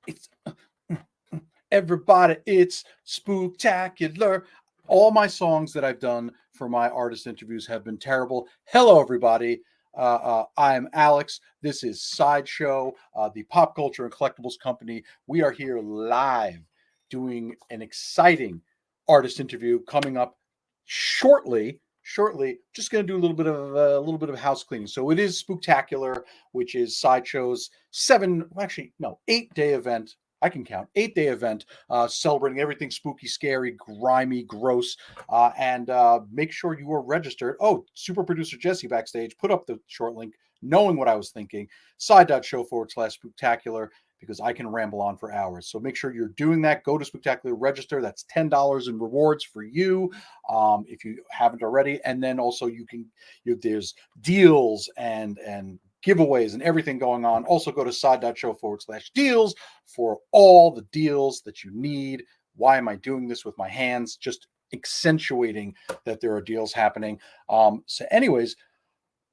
It's everybody, it's spooktacular. All my songs that I've done for my artist interviews have been terrible. Hello, everybody. I'm Alex. This is Sideshow, the pop culture and collectibles company. We are here live doing an exciting artist interview coming up shortly. Just going to do a little bit of house cleaning. So it is Spooktacular, which is Sideshow's 8-day event. I can count 8-day event celebrating everything spooky, scary, grimy, gross, and make sure you are registered. Oh, super producer Jesse backstage put up the short link, knowing what I was thinking. Side.show/spooktacular, because I can ramble on for hours. So make sure you're doing that. Go to Spooktacular, register. That's $10 in rewards for you if you haven't already. And then also there's deals and giveaways and everything going on. Also go to side.show/deals for all the deals that you need. Why am I doing this with my hands? Just accentuating that there are deals happening. So anyways,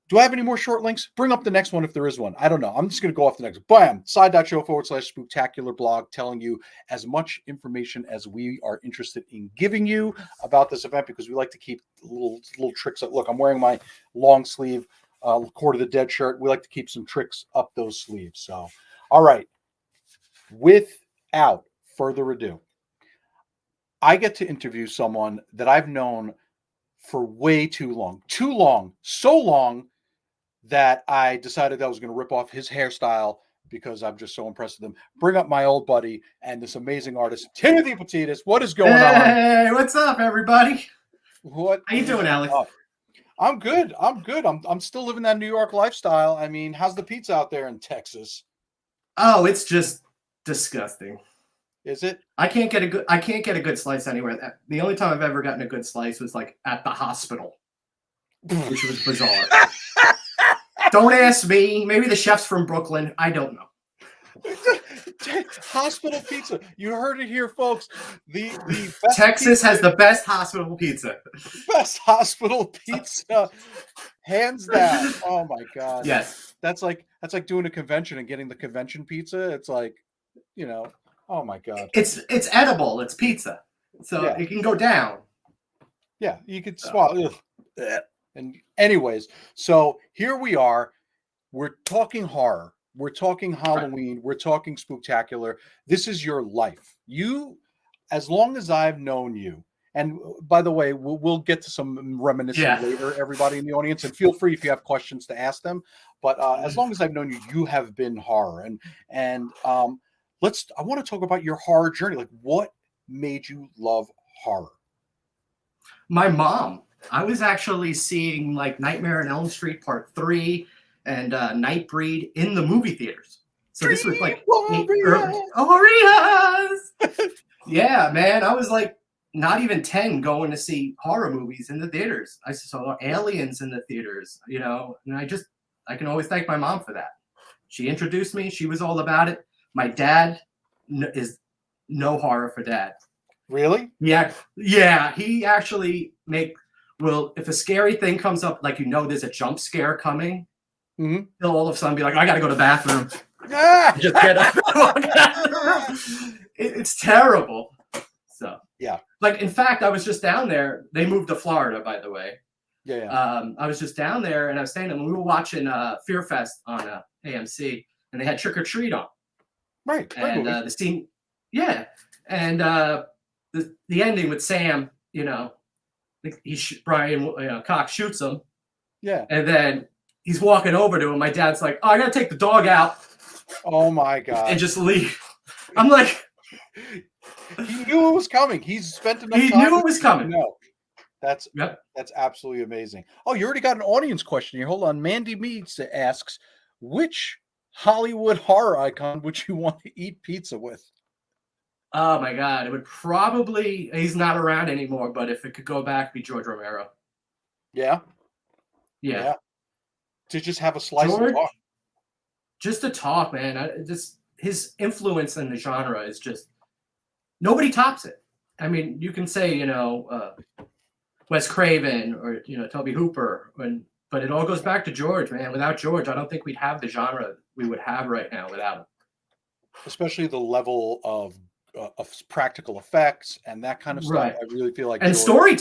do I have any more short links? Bring up the next one if there is one. I don't know. I'm just going to go off the next. Bam! Side.show/spooktacular blog telling you as much information as we are interested in giving you about this event, because we like to keep little tricks. Look, I'm wearing my long sleeve Court of the Dead shirt. We like to keep some tricks up those sleeves. So, all right. Without further ado, I get to interview someone that I've known for way too long, so long that I decided I was going to rip off his hairstyle because I'm just so impressed with him. Bring up my old buddy and this amazing artist, Timothy Pittides. What is going on? Hey, what's up, everybody? What? How you doing, Alex? I'm good. I'm still living that New York lifestyle. I mean, how's the pizza out there in Texas? Oh, it's just disgusting. Is it? I can't get a good slice anywhere. The only time I've ever gotten a good slice was like at the hospital, which was bizarre. Don't ask me. Maybe the chef's from Brooklyn. I don't know. Hospital pizza. You heard it here, folks. The best Texas has the best hospital pizza. Best hospital pizza, hands down. Oh my god. Yes. That's like doing a convention and getting the convention pizza. It's like, oh my god. It's edible. It's pizza, so yeah. It can go down. Yeah, you could swallow. And anyways, so here we are. We're talking horror. We're talking Halloween. Right. We're talking Spooktacular. This is your life. You, as long as I've known you, and by the way, we'll get to some reminiscing later, everybody in the audience, and feel free if you have questions to ask them. But as long as I've known you, you have been horror. And I want to talk about your horror journey. Like, what made you love horror? My mom. I was actually seeing like Nightmare on Elm Street Part 3 and Nightbreed in the movie theaters. So this was like yeah, man. I was like not even 10 going to see horror movies in the theaters. I saw Aliens in the theaters, and I can always thank my mom for that. She introduced me. She was all about it. My dad is no horror for dad. Really? Yeah. He actually if a scary thing comes up, like there's a jump scare coming, he'll all of a sudden be like, I gotta go to the bathroom. Just get up and walk out of the room. It's terrible. So yeah. Like, in fact, I was just down there. They moved to Florida, by the way. Yeah. I was just down there and I was staying and we were watching Fear Fest on AMC, and they had Trick or Treat on. Right. And the scene, and the ending with Sam, Brian Cox shoots him. Yeah. And then he's walking over to him. My dad's like, "Oh, I gotta take the dog out." Oh my god. And just leave. I'm like, he knew it was coming. He's spent enough time. He knew it was coming. No. That's absolutely amazing. Oh, you already got an audience question here. Hold on. Mandy Meads asks, which Hollywood horror icon would you want to eat pizza with? Oh my god, it would probably, he's not around anymore, but if it could go back, it'd be George Romero. Yeah? Yeah. To just have a slice of talk. Just to talk, man. His influence in the genre is just, nobody tops it. I mean, you can say, Wes Craven or, Tobe Hooper, but it all goes back to George, man. Without George, I don't think we'd have the genre we would have right now without him. especially the level of practical effects and that kind of stuff. Right. I really feel like And George,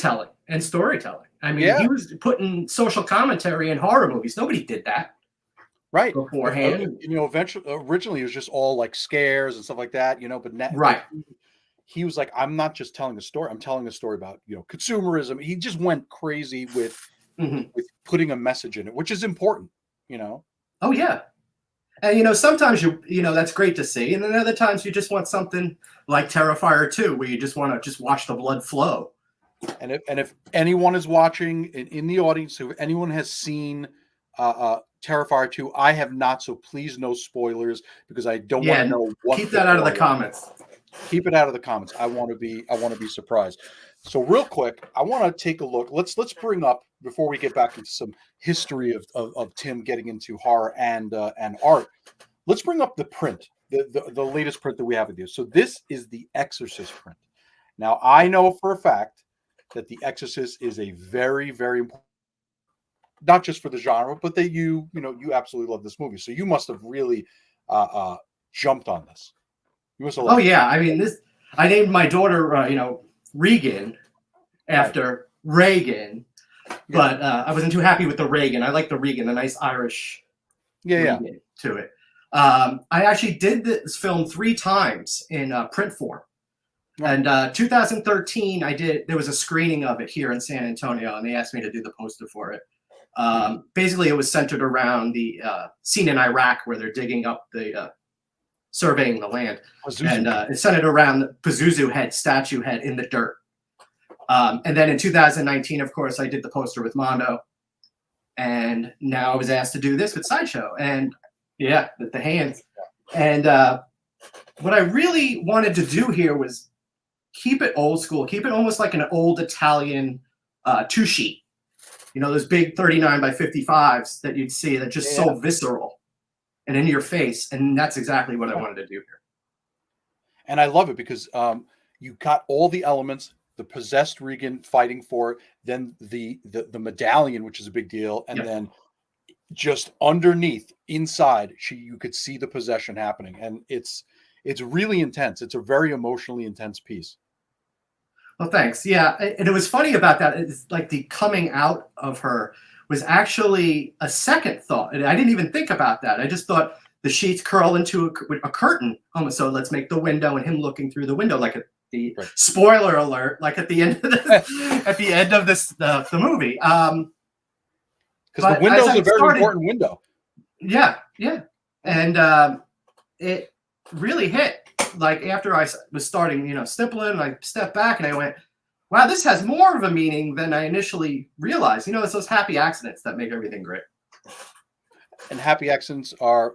storytelling. I mean, yeah, he was putting social commentary in horror movies. Nobody did that right. beforehand. Eventually, originally it was just all like scares and stuff like that, but now, Right. he was like, I'm not just telling a story. I'm telling a story about, consumerism. He just went crazy with Hmm. putting a message in it, which is important. Oh yeah. And sometimes that's great to see, and then other times you just want something like Terrifier 2, where you just want to just watch the blood flow. And if anyone is watching in the audience, if anyone has seen Terrifier 2, I have not, so please no spoilers, because I don't want to Yeah, know what keep that out of the plot is. comments. Keep it out of the comments. I want to be surprised. So real quick, I want to take a look. Let's bring up, before we get back into some history of Tim getting into horror and art. Let's bring up the print, the latest print that we have with you. So this is the Exorcist print. Now I know for a fact that the Exorcist is a very, very important, not just for the genre, but that you absolutely love this movie. So you must have really jumped on this. You must have. Oh yeah, I mean I named my daughter, Regan after Reagan, but I wasn't too happy with the Reagan. I like the Regan, a nice Irish Regan to it. I actually did this film 3 times in print form. And 2013, there was a screening of it here in San Antonio, and they asked me to do the poster for it. Basically, it was centered around the scene in Iraq where they're digging up surveying the land. And it's centered around the Pazuzu statue head in the dirt. And then in 2019, of course, I did the poster with Mondo. And now I was asked to do this with Sideshow. And yeah, with the hands. And what I really wanted to do here was keep it old school, keep it almost like an old Italian 2-sheet. Those big 39 by 55s that you'd see that just so visceral and in your face. And that's exactly what I wanted to do here. And I love it because you got all the elements, the possessed Regan fighting for it, then the medallion, which is a big deal, and then just underneath, inside, you could see the possession happening. And it's really intense. It's a very emotionally intense piece. Well, thanks. Yeah, and it was funny about that. It's like the coming out of her was actually a second thought. And I didn't even think about that. I just thought the sheets curl into a curtain. So let's make the window and him looking through the window, like spoiler alert, like at the end of the movie. Because the window is a very important window. Yeah. And it really hit. Like after I was starting, stippling, I stepped back and I went, wow, this has more of a meaning than I initially realized. It's those happy accidents that make everything great. And happy accidents are.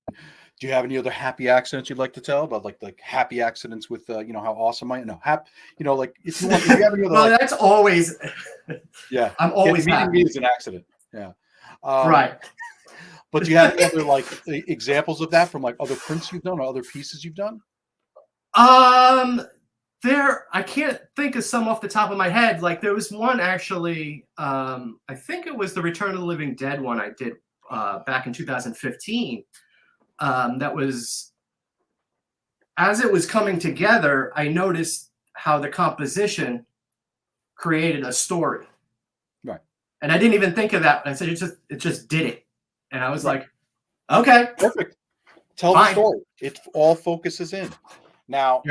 Do you have any other happy accidents you'd like to tell about, like happy accidents with how awesome I know? Like if you have any other. Well, that's always. Yeah, I'm always meeting me is an accident. Yeah. Right. But do you have any other examples of that from other prints you've done or other pieces you've done? I can't think of some off the top of my head. Like there was one actually, I think it was the Return of the Living Dead one I did back in 2015. That was, as it was coming together, I noticed how the composition created a story. Right. And I didn't even think of that. I said, it just did it. And I was like, okay. Perfect. Tell the story. It all focuses in. Now,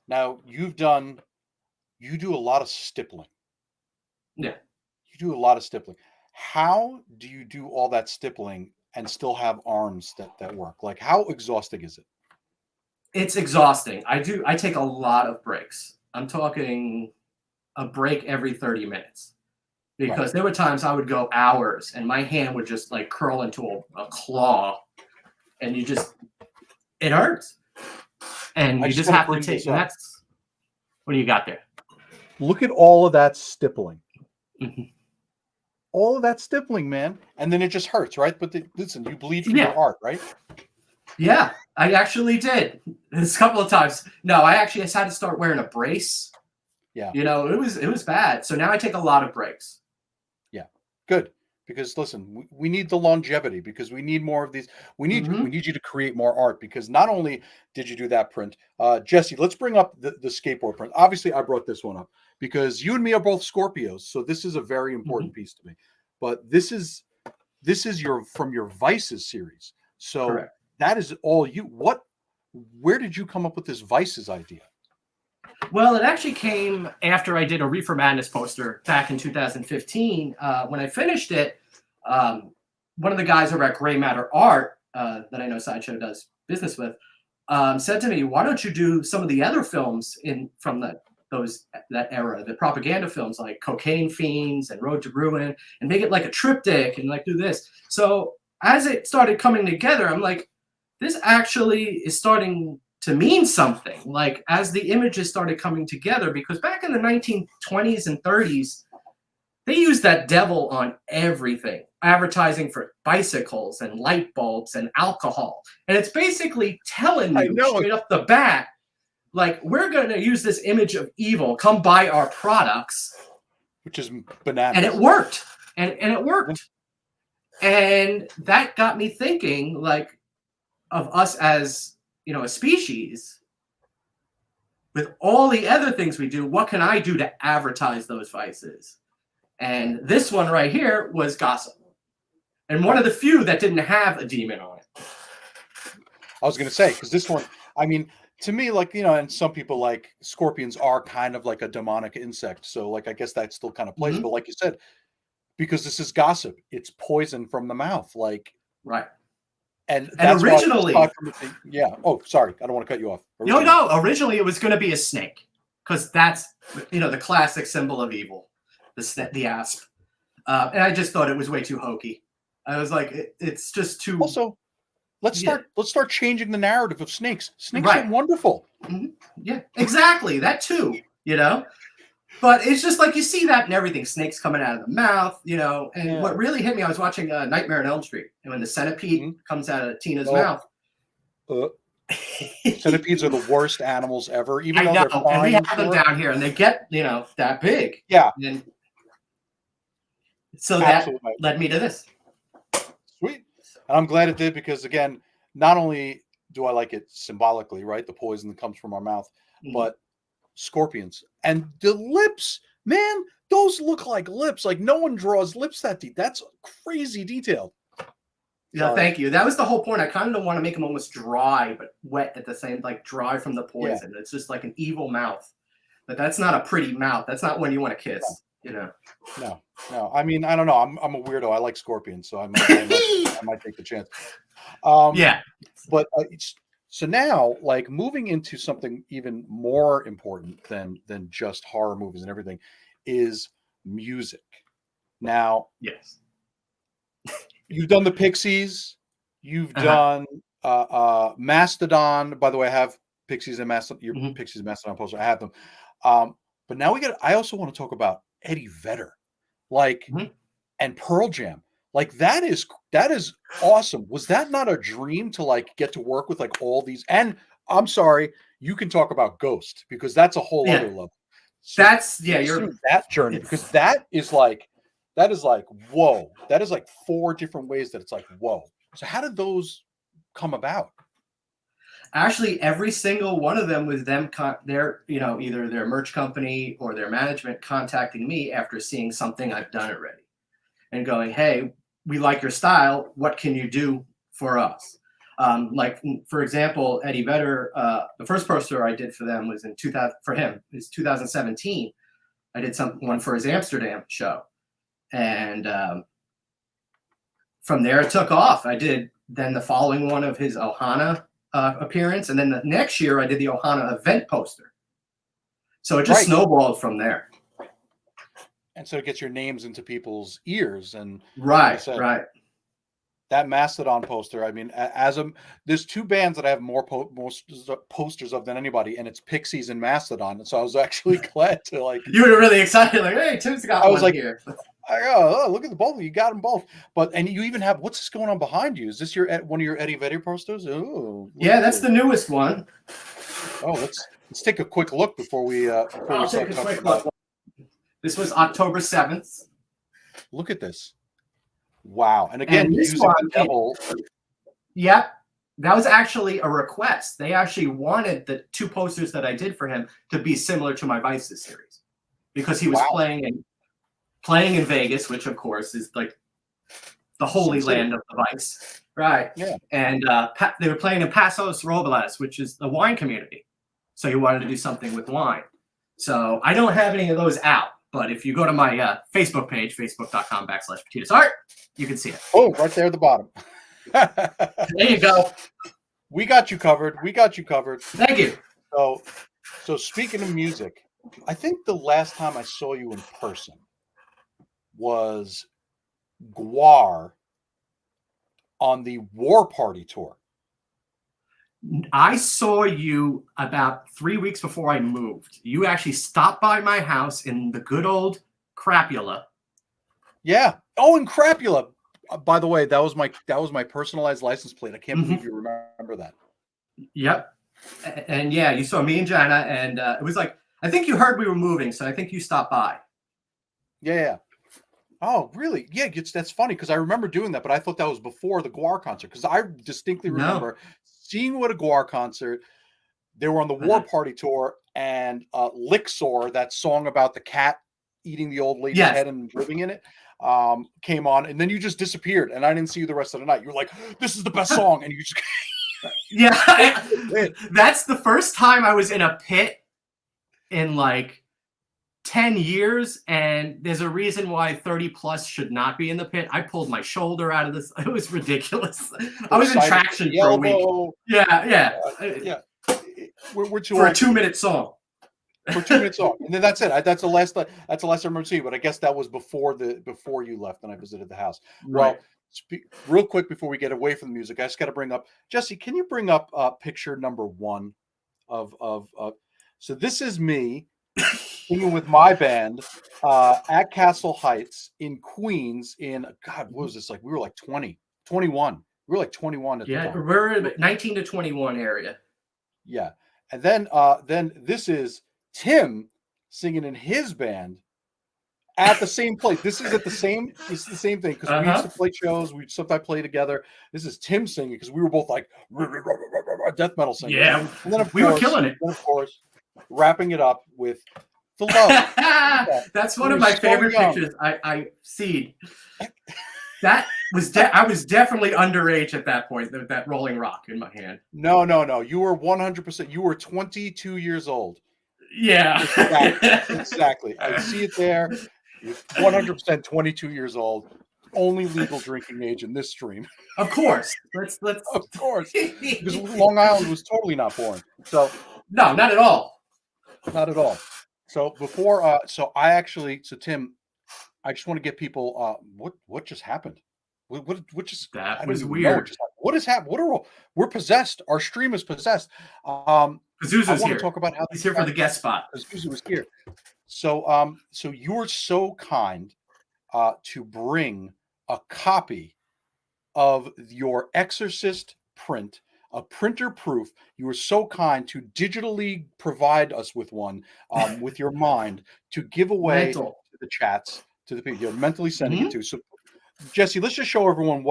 now you do a lot of stippling. Yeah. You do a lot of stippling. How do you do all that stippling and still have arms that work? Like, how exhausting is it? It's exhausting. I take a lot of breaks. I'm talking a break every 30 minutes. Because there were times I would go hours and my hand would just curl into a claw, and it hurts. And you just have to take. That's what do you got there? Look at all of that stippling. Mm-hmm. All of that stippling, man. And then it just hurts, right? But listen, you bleed from your art, right? Yeah, I actually did. A couple of times. No, I actually just had to start wearing a brace. Yeah. It was bad. So now I take a lot of breaks. Yeah. Good. because listen, we need the longevity, because we need more of these. We need Mhm. you to create more art, because not only did you do that print, Jesse, let's bring up the skateboard print. Obviously, I brought this one up because you and me are both Scorpios, so this is a very important piece to me. But this is your from your Vices series. So Correct. that is all you. Where did you come up with this Vices idea? Well, it actually came after I did a Reefer Madness poster back in 2015. When I finished it, one of the guys over at Gray Matter Art that I know Sideshow does business with said to me, "Why don't you do some of the other films from that era, the propaganda films like Cocaine Fiends and Road to Ruin, and make it like a triptych and like do this?" So as it started coming together, I'm like, this actually is starting to mean something, like as the images started coming together, because back in the 1920s and 30s, they used that devil on everything, advertising for bicycles and light bulbs and alcohol. And it's basically telling you straight up the bat, like, we're going to use this image of evil, come buy our products. Which is bananas. And it worked. And it worked. And that got me thinking, like, of us as, a species, with all the other things we do, what can I do to advertise those vices? And this one right here was gossip. And one of the few that didn't have a demon on it. I was going to say, because this one, I mean, to me, like, and some people, like, scorpions are kind of like a demonic insect. So, like, I guess that still kind of plays. But like you said, because this is gossip, it's poison from the mouth. Like, right. And originally, yeah. Oh, sorry, I don't want to cut you off. No. Originally, it was going to be a snake, because that's the classic symbol of evil, the asp. And I just thought it was way too hokey. I was like, it's just too. Also, let's start changing the narrative of snakes. Snakes are wonderful. Mm-hmm. Yeah, exactly. That too. But it's just like you see that in everything. Snakes coming out of the mouth, And what really hit me, I was watching Nightmare on Elm Street, and when the centipede comes out of Tina's mouth. Centipedes are the worst animals ever. Even I though know, they're fine, and we have them down here, and they get that big. Yeah. And so that led me to this. Sweet, and I'm glad it did, because again, not only do I like it symbolically, right, the poison that comes from our mouth, but scorpions and the lips, man, those look like lips. Like, no one draws lips that deep. That's crazy detailed. Yeah, thank you. That was the whole point. I kind of don't want to make them almost dry but wet at the same, like dry from the poison. It's just like an evil mouth, but that's not a pretty mouth. That's not one you want to kiss. No. I mean, I don't know. I'm a weirdo. I like scorpions, so I might take the chance. But so now, like, moving into something even more important than just horror movies and everything is music. Now, yes, you've done the Pixies, you've done Mastadon. By the way, I have Pixies and Mastodon. Your Pixies and Mastodon poster, I have them. But now I also want to talk about Eddie Vedder, like, and Pearl Jam. Like, that is awesome. Was that not a dream to, like, get to work with, like, all these? And I'm sorry, you can talk about Ghost, because that's a whole other level. So you're that journey, because that is like whoa. That is like 4 different ways that it's like whoa. So how did those come about? Actually, every single one of them was them. Either their merch company or their management contacting me after seeing something I've done already, and going, "Hey, we like your style. What can you do for us?" Like, for example, Eddie Vedder, the first poster I did for them was in 2017. I did one for his Amsterdam show. And from there, it took off. I did then the following one of his Ohana appearance. And then the next year, I did the Ohana event poster. So it just snowballed from there. And so it gets your names into people's ears. And right. That Mastodon poster, I mean, there's 2 bands that I have more posters of than anybody, and it's Pixies and Mastodon. And so I was actually glad to, like, you were really excited, like, hey, Tim's got one here. Look at the both, you got them both. And you even have, what's this going on behind you? Is this one of your Eddie Vedder posters? Oh, yeah, that's the newest one. Oh, let's take a quick look before we I'll take a quick look. This was October 7th. Look at this. Wow. And again, And this using one, the devil. Yep. That was actually a request. They actually wanted the 2 posters that I did for him to be similar to my Vices series because he was Wow. playing in Vegas, which of course is like the holy land of the Vice. Right. Yeah. And they were playing in Pasos Robles, which is the wine community. So he wanted to do something with wine. So I don't have any of those out. But if you go to my Facebook page, facebook.com/PittidsArt, you can see it. Oh, right there at the bottom. There you go. We got you covered. We got you covered. Thank you. So speaking of music, I think the last time I saw you in person was Guar on the War Party tour. I saw you about 3 weeks before I moved. You actually stopped by my house in the good old Crapula. Yeah. Oh, in Crapula. By the way, that was my personalized license plate. I can't believe you remember that. Yep. And yeah, you saw me and Jana, and it was like, I think you heard we were moving, so I think you stopped by. Yeah. Oh, really? Yeah, that's funny because I remember doing that, but I thought that was before the Guar concert because I distinctly remember seeing you at a Guar concert. They were on the War Party tour, and Lixor, that song about the cat eating the old lady's head and living in it, came on, and then you just disappeared, and I didn't see you the rest of the night. You were like, "This is the best song," and you just that's the first time I was in a pit in like 10 years, and there's a reason why 30 plus should not be in the pit. I pulled my shoulder out of this. It was ridiculous. I was in traction for a week. Yeah. We're too for a 2-minute song. For 2 minutes song, and then that's it. That's the last I remember seeing. But I guess that was before you left, and I visited the house. Right. Well, real quick before we get away from the music, I just got to bring up Jesse. Can you bring up picture number 1 of so this is me singing with my band at Castle Heights in Queens in God, what was this like? We were like 21. We were like 21 at the time. We're in the 19 to 21 area. Yeah. And then this is Tim singing in his band at the same place. It's the same thing because we used to play shows. We sometimes play together. This is Tim singing because we were both like death metal singing. Yeah. And then we were killing it. Of course, wrapping it up with the love. That's one of my favorite pictures I see. That was I was definitely underage at that point. That Rolling Rock in my hand. No. You were 100%. You were 22 years old. Yeah. Exactly. I see it there. You're 100% 22 years old. Only legal drinking age in this stream. Of course. Let's. Of course. Because Long Island was totally not born. So no, not at all. Not at all. So before, Tim, I just want to get people. What just happened? What just? That was weird. What has happened? We're possessed. Our stream is possessed. Pazuzu's here. Talk about how he's here for the guest spot. Pazuzu was here. So you were so kind to bring a copy of your Exorcist print, a printer proof. You were so kind to digitally provide us with one with your mind to give away to the chats, to the people you're mentally sending it to. So, Jesse, let's just show everyone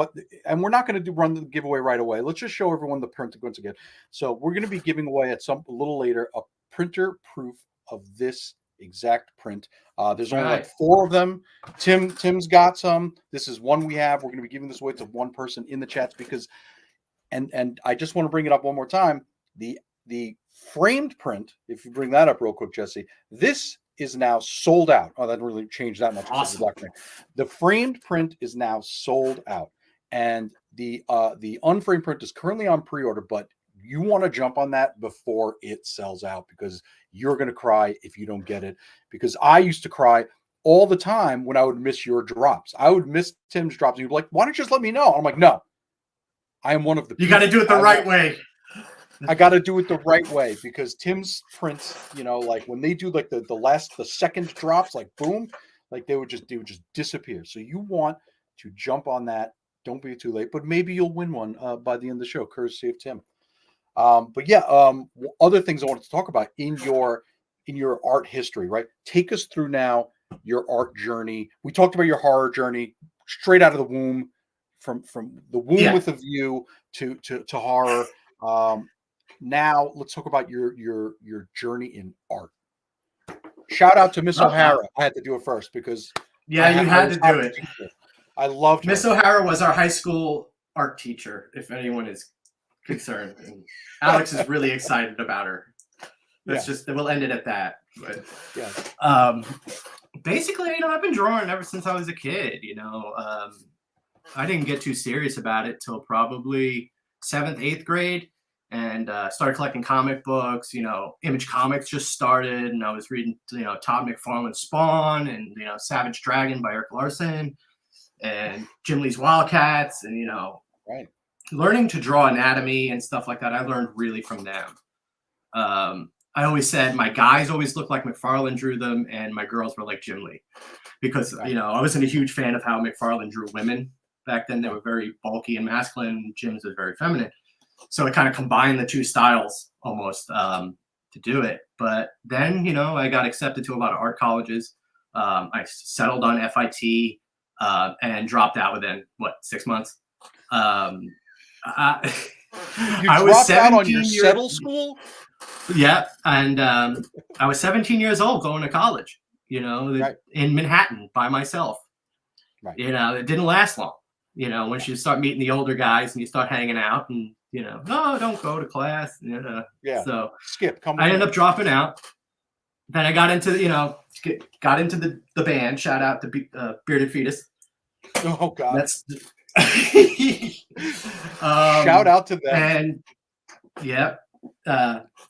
and we're not going to run the giveaway right away. Let's just show everyone the print once again. So we're going to be giving away a little later a printer proof of this exact print. There's only like 4 of them. Tim's got some. This is one we have. We're going to be giving this away to one person in the chats because, and I just want to bring it up one more time. The framed print, if you bring that up real quick, Jesse, this is now sold out. Oh, that didn't really change that much. Awesome. The framed print is now sold out, and the unframed print is currently on pre-order. But you want to jump on that before it sells out because you're going to cry if you don't get it. Because I used to cry all the time when I would miss your drops. I would miss Tim's drops. You'd be like, "Why don't you just let me know?" I'm like, "No, I am one of the." You got to do it the right way. I got to do it the right way because Tim's prints, like when they do like the second drops, like boom, like they would just disappear. So you want to jump on that. Don't be too late, but maybe you'll win one by the end of the show, courtesy of Tim. But yeah, other things I wanted to talk about in your art history, right? Take us through now your art journey. We talked about your horror journey straight out of the womb. from the womb with a view to horror. Now let's talk about your journey in art. Shout out to Miss O'Hara. I had to do it first because you had to do it. I loved Miss O'Hara was our high school art teacher, if anyone is concerned. And Alex is really excited about her. We'll end it at that. But basically, I've been drawing ever since I was a kid. I didn't get too serious about it till probably 7th, 8th grade, and started collecting comic books. Image Comics just started, and I was reading, Todd McFarlane Spawn, and Savage Dragon by Erik Larson, and Jim Lee's Wildcats, and learning to draw anatomy and stuff like that. I learned really from them. I always said my guys always looked like McFarlane drew them, and my girls were like Jim Lee, because I wasn't a huge fan of how McFarlane drew women back then. They were very bulky and masculine. Jim's was very feminine, so it kind of combined the two styles almost to do it. But then I got accepted to a lot of art colleges. I settled on FIT and dropped out within 6 months. I was 17 out on your settle school. Yeah, and I was 17 years old going to college, in Manhattan by myself. Right. It didn't last long. Once you start meeting the older guys and you start hanging out, and no, don't go to class. So skip. I ended up dropping out. Then I got into the band. Shout out to Bearded Fetus. Oh God. That's shout out to them. And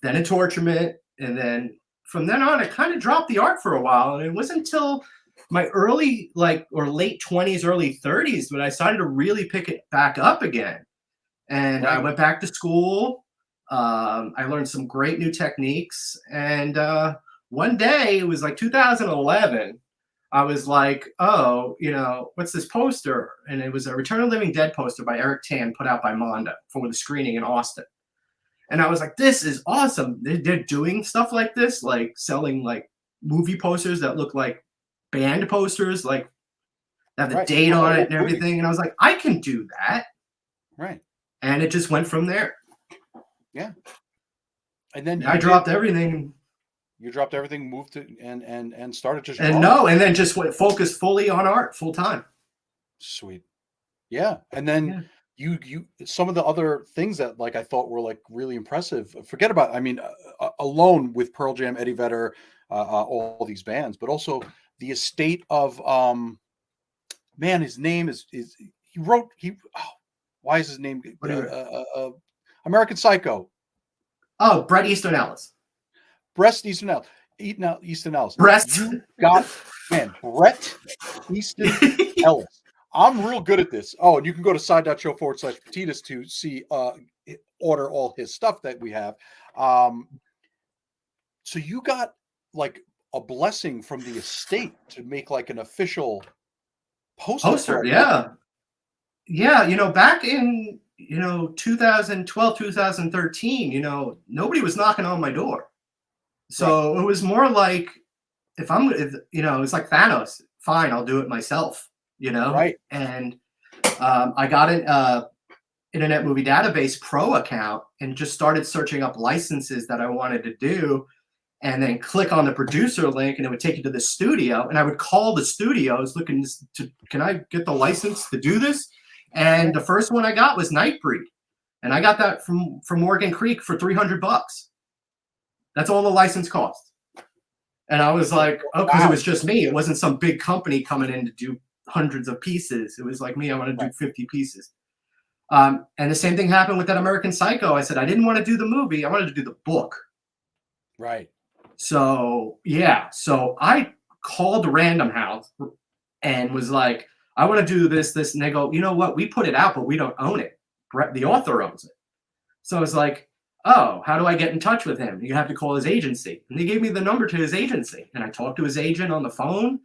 then a Torturement, and then from then on, I kind of dropped the art for a while, and it wasn't until my early or late 20s, early 30s when I started to really pick it back up again. And I went back to school. I learned some great new techniques, and one day, it was like 2011. I was like, oh, what's this poster? And it was a Return of the Living Dead poster by Eric Tan put out by Mondo for the screening in Austin. And I was like, this is awesome. They're doing stuff like this, like selling like movie posters that look like band posters, like have the date on it and everything. And I was like, I can do that. Right. And it just went from there. Yeah. And then I dropped everything. You dropped everything, moved to and started just drawing. And then just went focused fully on art full time. Sweet. Yeah. And then you some of the other things that I thought were really impressive. Forget about, alone with Pearl Jam, Eddie Vedder, all these bands, but also the estate of his name is why is his name American Psycho? Oh, Bret Easton Ellis. Easton Ellis. Breast. You got Bret Easton Ellis. I'm real good at this. Oh, and you can go to side.show/Pittides to see order all his stuff that we have. So you got a blessing from the estate to make an official poster. Yeah. Back in 2012, 2013, nobody was knocking on my door. So it was more like, it's like Thanos. Fine, I'll do it myself. Right. And I got an Internet Movie Database Pro account and just started searching up licenses that I wanted to do, and then click on the producer link, and it would take you to the studio. And I would call the studios looking to, can I get the license to do this? And the first one I got was Nightbreed, and I got that from Morgan Creek for $300. That's all the license cost. And I was like, oh, because it was just me. It wasn't some big company coming in to do hundreds of pieces. It was like me. I want to do 50 pieces. And the same thing happened with that American Psycho. I said, I didn't want to do the movie. I wanted to do the book. Right. So, So I called Random House and was like, I want to do this. And they go, you know what? We put it out, but we don't own it. The author owns it. So I was like, oh, how do I get in touch with him? You have to call his agency. And they gave me the number to his agency. And I talked to his agent on the phone.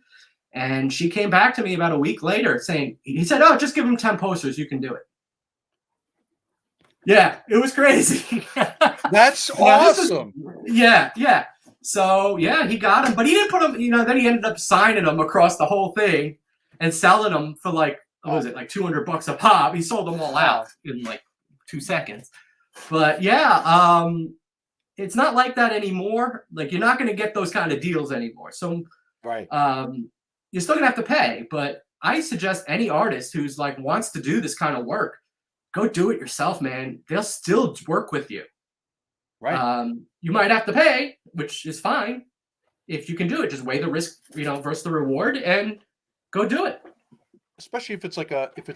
And she came back to me about a week later saying, he said, oh, just give him 10 posters. You can do it. Yeah, it was crazy. That's awesome. Yeah. So, he got them. But he didn't put them, then he ended up signing them across the whole thing and selling them for what was it, like $200 a pop? He sold them all out in like 2 seconds. But yeah, it's not like that anymore. Like you're not going to get those kind of deals anymore. So Right. you're still gonna have to pay. But I suggest any artist who's like wants to do this kind of work, go do it yourself, man. They'll still work with you. Right. You might have to pay, which is fine. If you can do it, just weigh the risk, versus the reward, and go do it. Especially if it's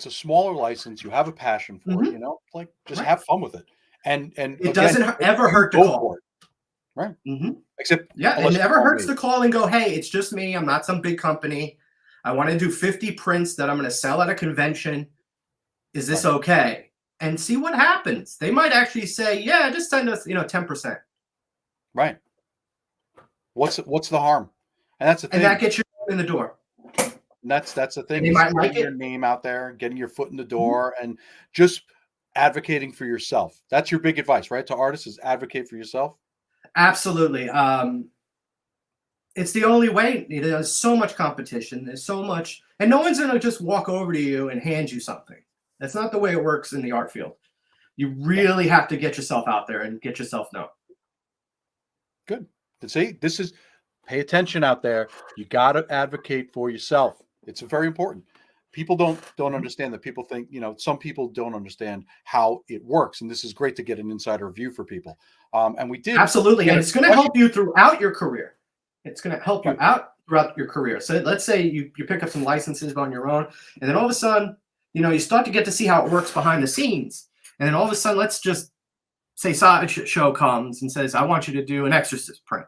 a smaller license, you have a passion for it, like just have fun with it. And it again, doesn't ever hurt to call. Right. Mm-hmm. Except it never hurts to call and go, hey, it's just me. I'm not some big company. I want to do 50 prints that I'm going to sell at a convention. Is this okay? And see what happens. They might actually say, yeah, just send us, 10%. Right. What's the harm? And that's the thing. And that gets you in the door. And that's the thing. They might like your name out there, getting your foot in the door, and just advocating for yourself. That's your big advice, right? To artists is advocate for yourself. Absolutely. It's the only way. There's so much competition. There's so much, and no one's going to just walk over to you and hand you something. That's not the way it works in the art field. You really have to get yourself out there and get yourself known. Good. See, pay attention out there. You got to advocate for yourself. It's very important. People don't understand that. People think, some people don't understand how it works. And this is great to get an insider view for people. And we did. Absolutely. And it's going to help you throughout your career. It's going to help you out throughout your career. So let's say you pick up some licenses on your own, and then all of a sudden, you start to get to see how it works behind the scenes. And then all of a sudden, let's just say Sideshow comes and says, I want you to do an Exorcist print.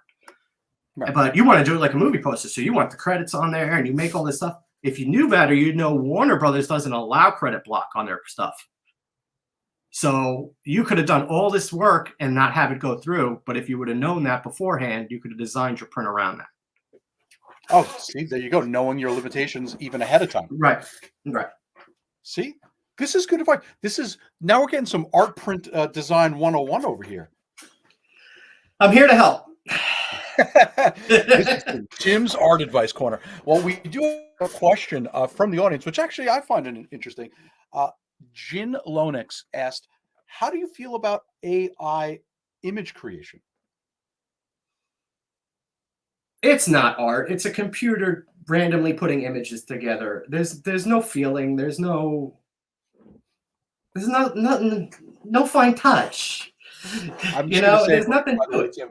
Right. But you want to do it like a movie poster. So you want the credits on there and you make all this stuff. If you knew better, you'd know Warner Brothers doesn't allow credit block on their stuff. So you could have done all this work and not have it go through. But if you would have known that beforehand, you could have designed your print around that. Oh, see, there you go. Knowing your limitations even ahead of time. Right. See, this is good advice. Now we're getting some art print design 101 over here. I'm here to help. This is Jim's Art Advice Corner. Well, we do have a question from the audience, which actually I find interesting. Jin Lonix asked, how do you feel about AI image creation? It's not art. It's a computer randomly putting images together. There's no feeling. There's no fine touch. There's nothing to it. Tim,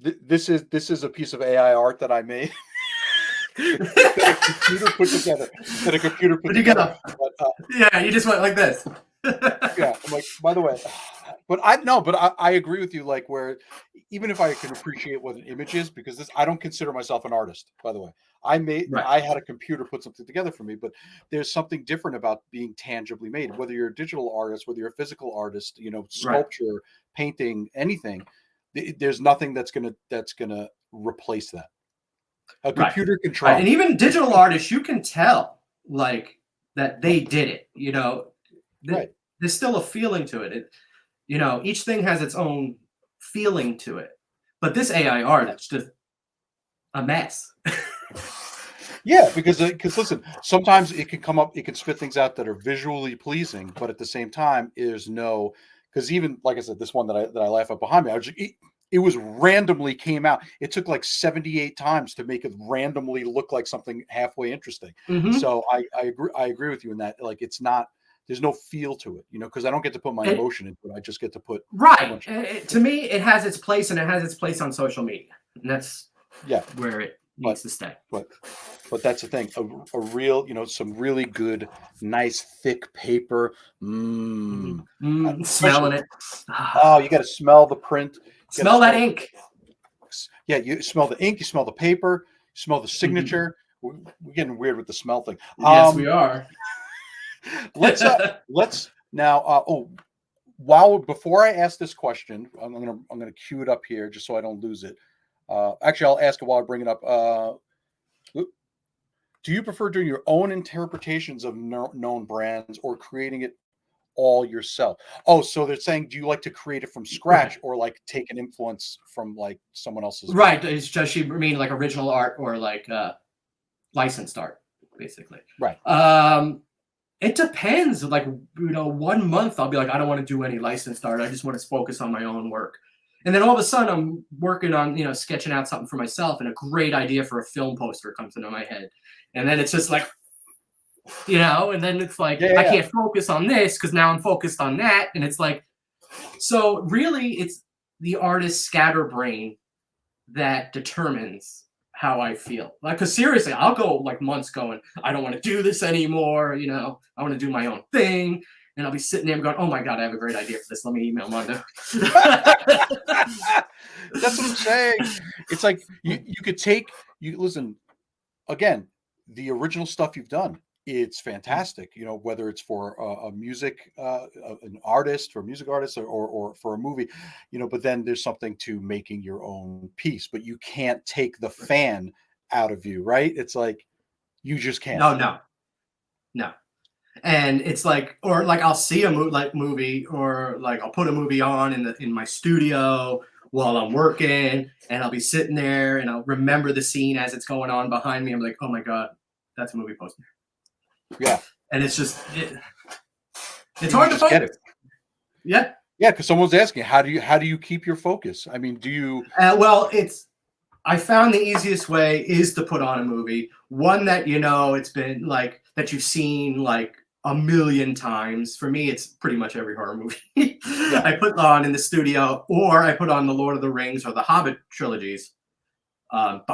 this is a piece of AI art that I made. That a computer put together. Yeah, you just went like this. Yeah, I'm like, by the way, but I agree with you. Like, where even if I can appreciate what an image is, because I don't consider myself an artist. By the way, I had a computer put something together for me, but there's something different about being tangibly made. Whether you're a digital artist, whether you're a physical artist, sculpture, painting, anything. There's nothing that's gonna replace that. A computer can try. And even digital artists, you can tell like that they did it. There's still a feeling to it. Each thing has its own feeling to it. But this AI art, it's just a mess. Yeah, because listen, sometimes it can spit things out that are visually pleasing, but at the same time, because even like I said, this one that I laugh at behind me, it was randomly came out. It took like 78 times to make it randomly look like something halfway interesting. Mm-hmm. So I agree with you in that. Like, it's not. There's no feel to it, because I don't get to put my emotion into it. I just get to put to me, it has its place, and it has its place on social media, and that's where it needs to stay. But that's the thing. A real, some really good, nice, thick paper. Smelling it. Oh, you got to smell the print. Smell that ink. Yeah, you smell the ink. You smell the paper. You smell the signature. Mm-hmm. We're getting weird with the smell thing. Yes, we are. Let's now. Before I ask this question, I'm gonna cue it up here just so I don't lose it. Actually, I'll ask it while I bring it up. Do you prefer doing your own interpretations of known brands or creating it all yourself? Oh, so they're saying, do you like to create it from scratch or like take an influence from like someone else's? Right. Does she mean like original art or like licensed art, basically? Right. It depends. Like, 1 month I'll be like, I don't want to do any licensed art. I just want to focus on my own work. And then all of a sudden I'm working on, sketching out something for myself, and a great idea for a film poster comes into my head. And then it's just like, and then it's like, Yeah, I yeah. can't focus on this because now I'm focused on that. And it's like, so really it's the artist's scatterbrain that determines how I feel. Like, because seriously, I'll go like months going, I don't want to do this anymore. I want to do my own thing. And I'll be sitting there going, oh my God, I have a great idea for this. Let me email Mondo. That's what I'm saying. It's like you could listen, again, the original stuff you've done, it's fantastic. Whether it's for a music, an artist, for a music artist, or for a movie, but then there's something to making your own piece, but you can't take the fan out of you, right? It's like, you just can't. No. And it's like, or like I'll see a movie, or like I'll put a movie on in my studio while I'm working, and I'll be sitting there and I'll remember the scene as it's going on behind me. I'm like, oh my God, that's a movie poster. Yeah. And it's just it's hard to focus. Yeah. Yeah, because someone's asking, how do you keep your focus? I mean, do you? Well, I found the easiest way is to put on a movie, one that it's been like that you've seen like a million times. For me, it's pretty much every horror movie Yeah. I put on in the studio, or I put on the Lord of the Rings or the Hobbit trilogies,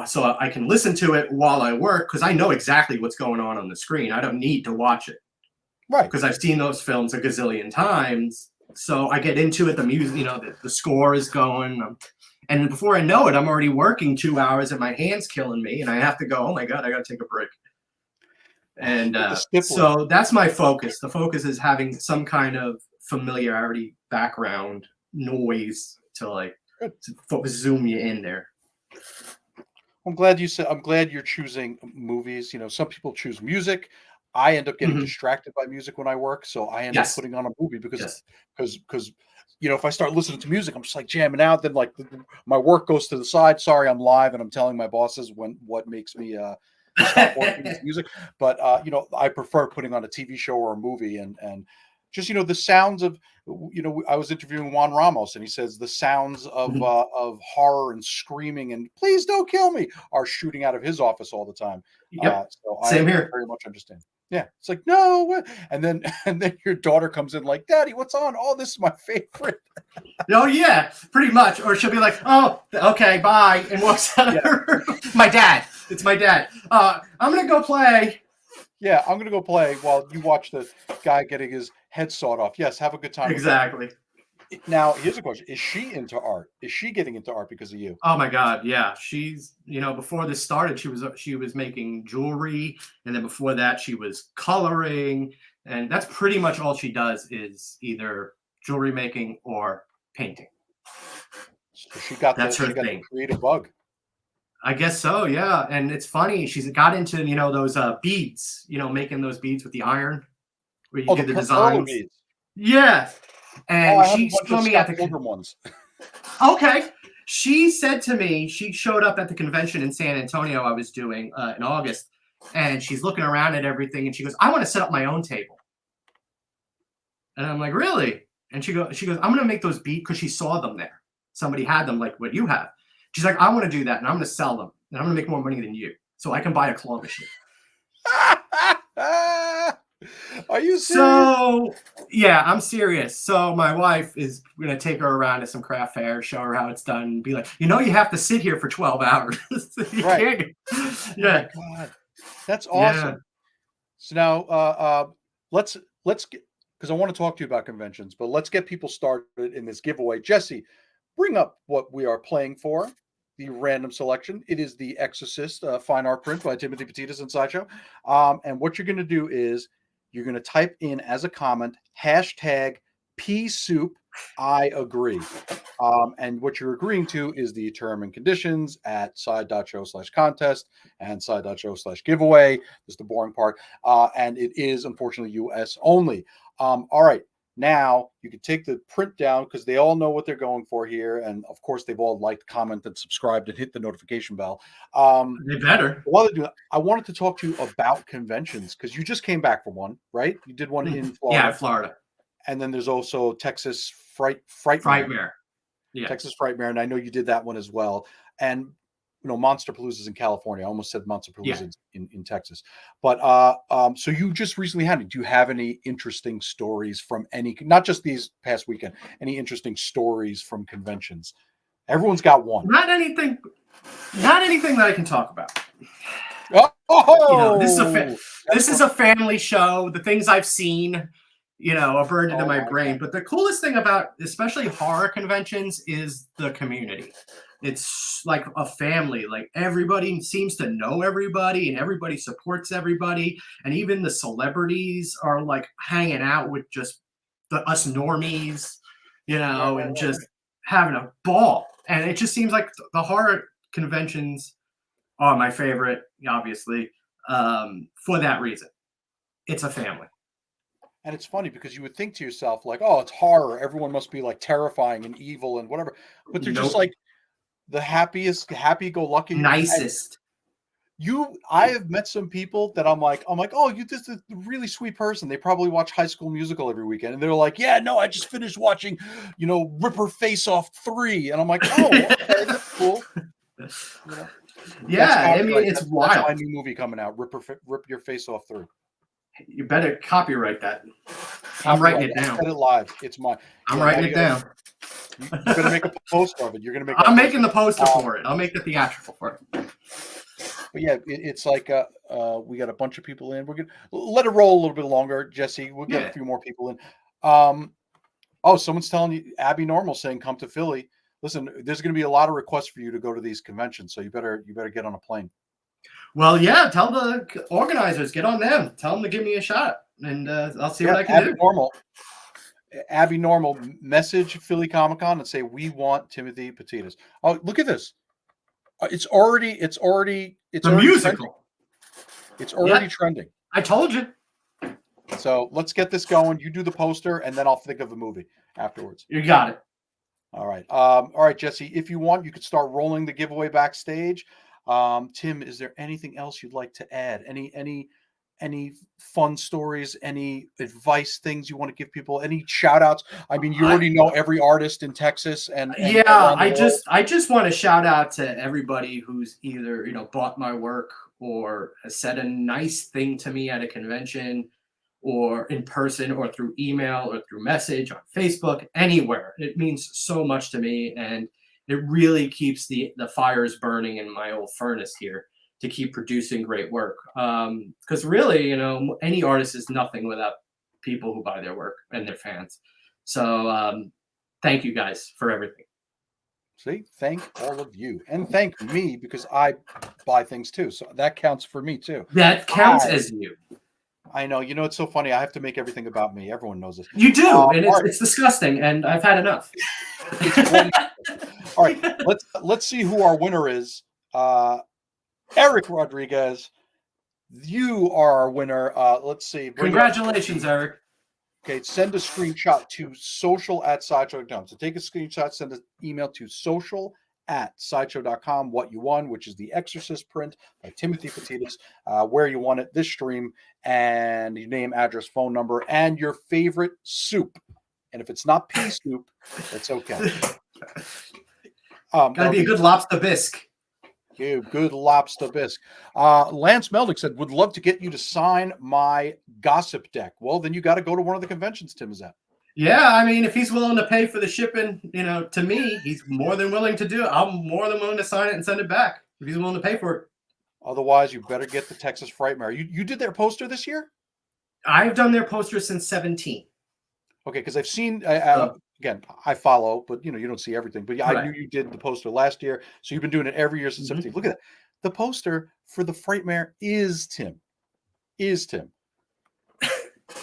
so I can listen to it while I work, because I know exactly what's going on the screen. I don't need to watch it, Right? Because I've seen those films a gazillion times. So I get into it. The music, the score is going. And before I know it, I'm already working 2 hours and my hand's killing me. And I have to go, oh my God, I got to take a break. And so that's my focus. The focus is having some kind of familiarity, background noise to zoom you in there. I'm glad you're choosing movies. Some people choose music. I end up getting distracted by music when I work. So I end up putting on a movie because if I start listening to music, I'm just like jamming out. Then like my work goes to the side. Sorry, I'm live and I'm telling my bosses what makes me stop working with music. But I prefer putting on a TV show or a movie and just the sounds of I was interviewing Juan Ramos, and he says the sounds of horror and screaming and please don't kill me are shooting out of his office all the time. Yep. So Same I here. very much understand. Yeah, it's like no, what? And then your daughter comes in like, Daddy, what's on? Oh, this is my favorite. Oh yeah, pretty much. Or she'll be like, oh, okay, bye, and walks out of her room. My dad. It's my dad. I'm gonna go play. Yeah, I'm gonna go play while you watch the guy getting his head sawed off. Yes, have a good time. Exactly. Now, here's a question: is she into art? Is she getting into art because of you? Oh my God, yeah. She's before this started, she was making jewelry, and then before that, she was coloring, and that's pretty much all she does is either jewelry making or painting. So she got the creative bug. I guess so, yeah. And it's funny, she's got into those beads, making those beads with the iron, where you get the designs. Beads. Yeah. And she showed me at the ones. Okay. She said to me, she showed up at the convention in San Antonio I was doing in August, and she's looking around at everything, and she goes, I want to set up my own table. And I'm like, really? And she goes, I'm going to make those beads, because she saw them there. Somebody had them like what you have. She's like, I want to do that, and I'm going to sell them, and I'm going to make more money than you, so I can buy a claw machine. Are you serious? So, yeah, I'm serious. So my wife is going to take her around to some craft fairs, show her how it's done, and be like, you have to sit here for 12 hours. Right. Yeah. Oh my God. That's awesome. Yeah. So now let's get, because I want to talk to you about conventions, but let's get people started in this giveaway. Jesse, bring up what we are playing for. The random selection. It is The Exorcist fine art print by Timothy Pittides and Sideshow. And what you're going to do is you're going to type in as a comment #PSoup I agree. And what you're agreeing to is the term and conditions at side.show/contest and side.show/giveaway. This is the boring part. And it is unfortunately US only. All right. Now you can take the print down because they all know what they're going for here. And of course, they've all liked, commented, subscribed, and hit the notification bell. They better. While they do that, I wanted to talk to you about conventions because you just came back from one, right? You did one in Florida. Yeah, Florida. And then there's also Texas Frightmare. Yeah. Texas Frightmare. And I know you did that one as well. And Monster Palooza is in California. I almost said Monster Palooza in Texas. But so you just recently had it. Do you have any interesting stories from not just these past weekend, any interesting stories from conventions? Everyone's got one. Not anything that I can talk about. Oh, this is a family show. The things I've seen, are burned into my brain. But the coolest thing about especially horror conventions is the community. It's like a family. Like everybody seems to know everybody and everybody supports everybody. And even the celebrities are like hanging out with just us normies, and just having a ball. And it just seems like the horror conventions are my favorite, obviously, for that reason. It's a family. And it's funny because you would think to yourself, like, oh, it's horror. Everyone must be like terrifying and evil and whatever. But they're just like the happiest, happy-go-lucky, nicest. I have met some people that I'm like, oh, you just a really sweet person. They probably watch High School Musical every weekend, and they're like, yeah, no, I just finished watching, Rip Her Face Off 3, and I'm like, oh, okay, that's cool. Yeah, I mean, it's wild. That's my new movie coming out, Rip Your Face Off 3. You better copyright that. I'm writing it down. Set it live. It's mine. I'm writing it down. You're gonna make a poster of it. You're gonna make. I'm making the poster for it. I'll make the theatrical for it. But yeah, it's like we got a bunch of people in. We're gonna let it roll a little bit longer, Jesse. We'll get a few more people in. Someone's telling you, Abby Normal saying, come to Philly. Listen, there's going to be a lot of requests for you to go to these conventions, so you better get on a plane. Well, yeah, tell the organizers, get on them. Tell them to give me a shot, and I'll see what I can do. Abby Normal, message Philly Comic Con and say we want Timothy Pittides. Oh, look at this! It's already musical. Trending. It's already trending. I told you. So let's get this going. You do the poster, and then I'll think of the movie afterwards. You got it. All right, Jesse. If you want, you could start rolling the giveaway backstage. Tim, is there anything else you'd like to add? Any fun stories, any advice, things you want to give people, any shout outs? I mean, you already know every artist in Texas and I just want to shout out to everybody who's either, bought my work or said a nice thing to me at a convention or in person or through email or through message on Facebook, anywhere. It means so much to me, and it really keeps the fires burning in my old furnace here to keep producing great work. Because really, any artist is nothing without people who buy their work and their fans. So thank you guys for everything. See, thank all of you. And thank me because I buy things too. So that counts for me too. That counts as you. I know. It's so funny. I have to make everything about me. Everyone knows this. You do. And it's disgusting. And I've had enough. All right. Let's see who our winner is. Erik Rodriguez, you are our winner. Let's see. Congratulations, Erik. Okay, send a screenshot to social@sideshow.com. So take a screenshot, send an email to social@sideshow.com, what you won, which is the Exorcist print by Timothy Pittides, where you won it, this stream, and your name, address, phone number, and your favorite soup. And if it's not pea soup, that's okay. Gotta be a good lobster bisque. Good lobster bisque. Lance Meldick said, would love to get you to sign my gossip deck. Well, then you got to go to one of the conventions Tim is at. Yeah, I mean, if he's willing to pay for the shipping, to me, he's more than willing to do it. I'm more than willing to sign it and send it back if he's willing to pay for it. Otherwise, you better get the Texas Frightmare. You did their poster this year? I've done their poster since 2017. Okay, because I've seen again, I follow, but you don't see everything. But yeah, I knew you did the poster last year, so you've been doing it every year since 2017. Look at that. The poster for the Frightmare is Tim.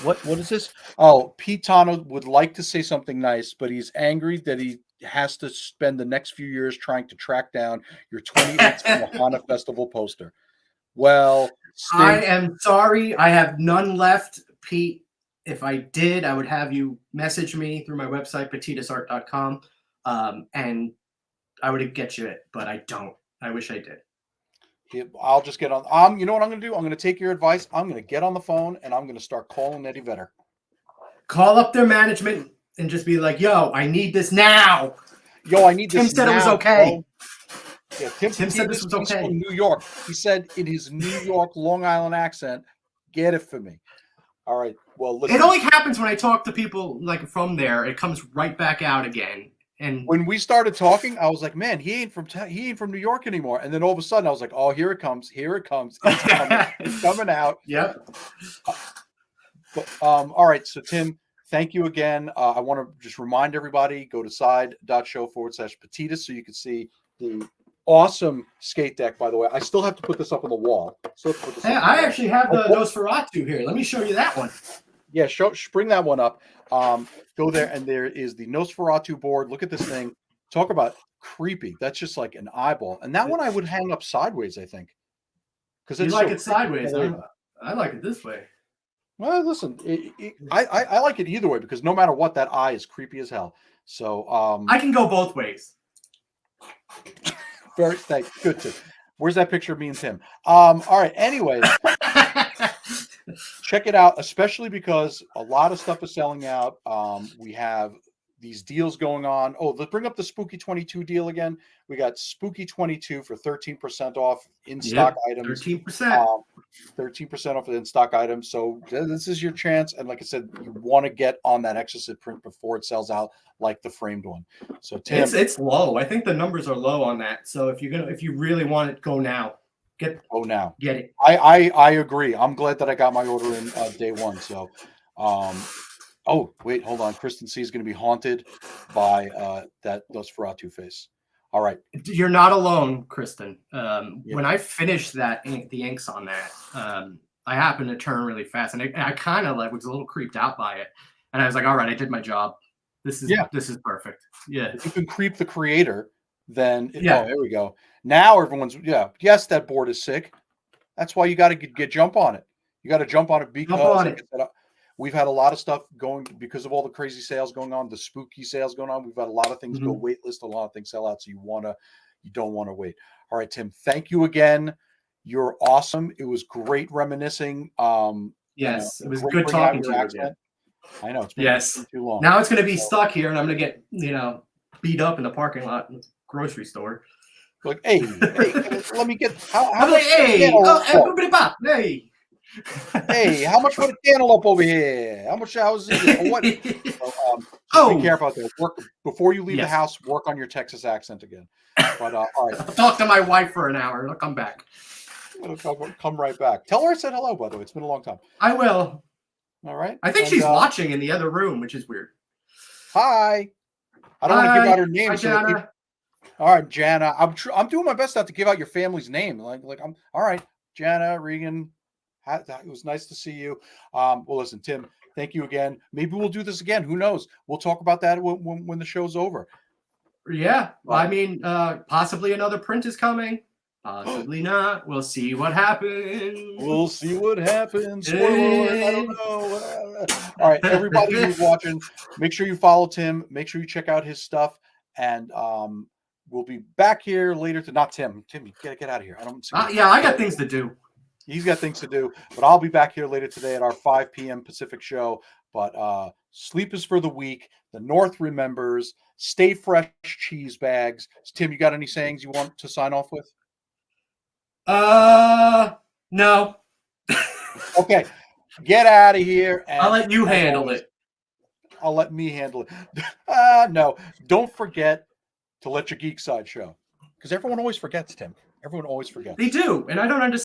What is this? Oh, Pete Tano would like to say something nice, but he's angry that he has to spend the next few years trying to track down your 2018 Ohana Festival poster. Well, I am sorry. I have none left, Pete. if I did, I would have you message me through my website, pittidesart.com, and I would get you it, but I don't. I wish I did. I'll just get on. You know what I'm going to do? I'm going to take your advice. I'm going to get on the phone and I'm going to start calling Eddie Vedder. Call up their management and just be like, "Yo, I need this now." Yo, I need this. Tim said now, it was okay. Bro. Yeah, Tim said this was okay. From New York. He said in his New York, Long Island accent, "Get it for me." All right. Well, listen. It only happens when I talk to people like from there. It comes right back out again. And when we started talking, I was like, "Man, he ain't from New York anymore." And then all of a sudden, I was like, "Oh, here it comes! Here it comes! It's coming! It's coming out!" Yep. But all right. So Tim, thank you again. I want to just remind everybody: go to side.show/Pittides so you can see the awesome skate deck. By the way, I still have to put this up on the wall. Hey, I actually have the Nosferatu here. Let me show you that one. Yeah, bring that one up. Go there, and there is the Nosferatu board. Look at this thing. Talk about creepy. That's just like an eyeball. And that one I would hang up sideways, I think. Because you like it sideways. I like it this way. Well, listen, I like it either way because no matter what, that eye is creepy as hell. So I can go both ways. Good tip. Where's that picture of me and Tim? All right. Anyways. Check it out, especially because a lot of stuff is selling out. We have these deals going on. Oh, let's bring up the Spooky 22 deal again. We got Spooky 22 for 13% off in stock items. 13%. 13% off in stock items. So this is your chance. And like I said, you want to get on that exquisite print before it sells out, like the framed one. So Tim, it's low. I think the numbers are low on that. So if you really want it, go now. Get it. I agree. I'm glad that I got my order in day one. So, oh wait, hold on. Kristen C is going to be haunted by that Nosferatu face. All right, you're not alone, Kristen. When I finished the inks on that, I happened to turn really fast, and I kind of was a little creeped out by it. And I was like, all right, I did my job. This is perfect. Yeah, if you can creep the creator, then oh, there we go. Now everyone's yes, that board is sick. That's why you got to get jump on it. You got to jump on it because we've had a lot of stuff going because of all the crazy sales going on, the spooky sales going on. We've had a lot of things go wait list, a lot of things sell out. So you don't want to wait. All right, Tim, thank you again. You're awesome. It was great reminiscing. Yes, it was good talking to you again. I know it's been too long. Now it's going to be stuck here, and I'm going to get beat up in the parking lot in the grocery store. Like, hey, let me get how much? Everybody pop, hey. Hey, how much for the cantaloupe over here? How much? How's it? What? So, be careful out there. Work before you leave the house. Work on your Texas accent again. But all right, I'll talk to my wife for an hour. I'll come back. Come right back. Tell her I said hello. By the way, it's been a long time. I will. All right. I think she's watching in the other room, which is weird. Hi. I don't want to give out her name. Hi, Jana. All right, Jana. I'm doing my best not to give out your family's name. Like I'm all right, Jana, Regan. It was nice to see you. Well, listen, Tim, thank you again. Maybe we'll do this again. Who knows? We'll talk about that when the show's over. Yeah. Well, I mean, possibly another print is coming. Possibly not. We'll see what happens. We'll see what happens. Spoiler alert, I don't know. All right, everybody who's watching, make sure you follow Tim. Make sure you check out his stuff. And we'll be back here later not Tim. Tim, get out of here. I don't see I got things to do. He's got things to do, but I'll be back here later today at our 5 p.m. Pacific show. But sleep is for the weak. The North remembers. Stay fresh, cheese bags. Tim, you got any sayings you want to sign off with? No. Okay, get out of here. And I'll let you handle it. I'll let me handle it. No, don't forget to let your geek side show, because everyone always forgets, Tim. Everyone always forgets. They do, and I don't understand.